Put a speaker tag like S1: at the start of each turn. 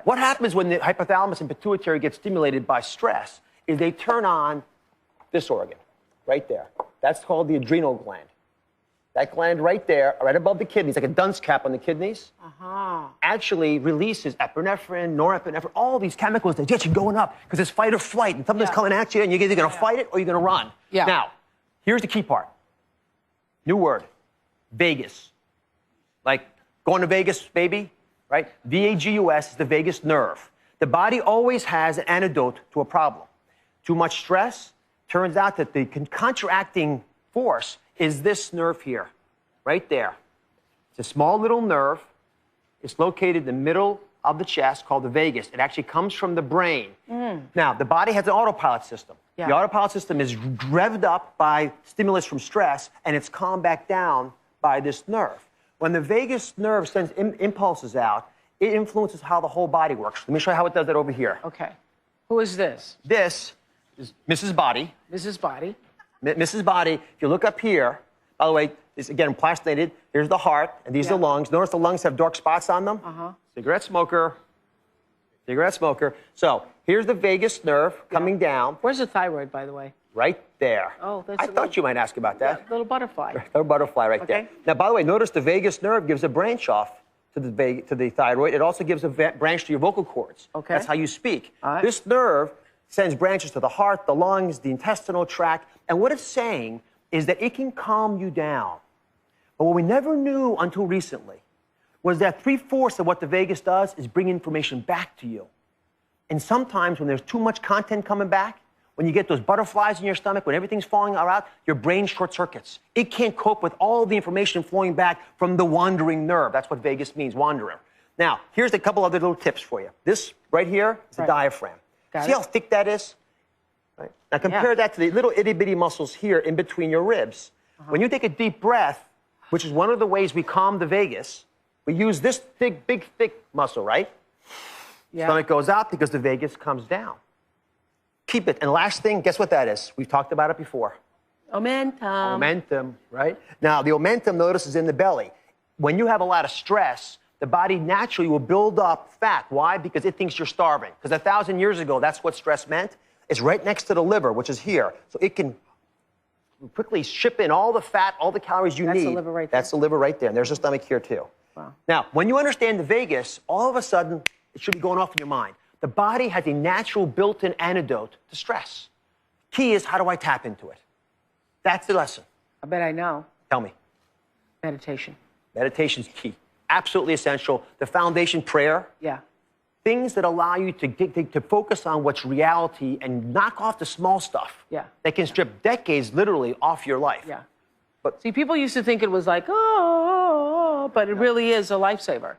S1: What happens when the hypothalamus and pituitary get stimulated by stress is they turn on this organ right there. That's called the adrenal gland. That gland right there, right above the kidneys, like a dunce cap on the kidneys, actually releases epinephrine, norepinephrine, all these chemicals that get you going up because it's fight or flight, and something's coming at you, and you're either going to fight it or you're going to run. Now, here's the key part. New word, vagus. Like going to Vegas, baby, right? VAGUS is the vagus nerve. The body always has an antidote to a problem. Too much stress, turns out that the contracting force is this nerve here, right there. It's a small little nerve. It's located in the middle of the chest called the vagus. It actually comes from the brain. Now, the body has an autopilot system. The autopilot system is revved up by stimulus from stress, and it's calmed back down by this nerve. When the vagus nerve sends impulses out, it influences how the whole body works. Let me show you how it does that over here.
S2: Okay. Who is this?
S1: This is Mrs. Body.
S2: Mrs. Body.
S1: Mrs. Body, if you look up here, by the way, this again plastinated. Here's the heart, and these are the lungs. Notice the lungs have dark spots on them? Cigarette smoker. Cigarette smoker. So here's the vagus nerve coming down.
S2: Where's the thyroid, by the way?
S1: Right there.
S2: Oh, that's
S1: I thought you might ask about that.
S2: Yeah, little butterfly.
S1: Little butterfly right there. Now, by the way, notice the vagus nerve gives a branch off to the thyroid. It also gives a branch to your vocal cords. That's how you speak. This nerve sends branches to the heart, the lungs, the intestinal tract. And what it's saying is that it can calm you down. But what we never knew until recently was that 3/4 of what the vagus does is bring information back to you. And sometimes when there's too much content coming back, when you get those butterflies in your stomach, when everything's falling out, your brain short circuits. It can't cope with all the information flowing back from the wandering nerve. That's what vagus means, wanderer. Now, here's a couple other little tips for you. This right here is the diaphragm. See how thick that is? Right. Now compare that to the little itty-bitty muscles here in between your ribs. When you take a deep breath, which is one of the ways we calm the vagus, we use this big, thick muscle, right? Stomach goes out because the vagus comes down. Keep it. And last thing, guess what that is? We've talked about it before.
S2: Omentum.
S1: Omentum, right? Now, the omentum, notice, is in the belly. When you have a lot of stress, the body naturally will build up fat. Why? Because it thinks you're starving. Because 1,000 years ago, that's what stress meant. It's right next to the liver, which is here. So it can quickly ship in all the fat, all the calories you need.
S2: That's the liver right there.
S1: That's the liver right there. And there's the stomach here, too.
S2: Wow.
S1: Now, when you understand the vagus, all of a sudden, it should be going off in your mind. The body has a natural built-in antidote to stress. Key is, how do I tap into it? That's the lesson.
S2: I bet I know.
S1: Tell me.
S2: Meditation.
S1: Meditation's key. Absolutely essential. The foundation, prayer. Things that allow you to focus on what's reality and knock off the small stuff. That can strip decades, literally, off your life.
S2: But see, people used to think it was like, oh, but it really is a lifesaver.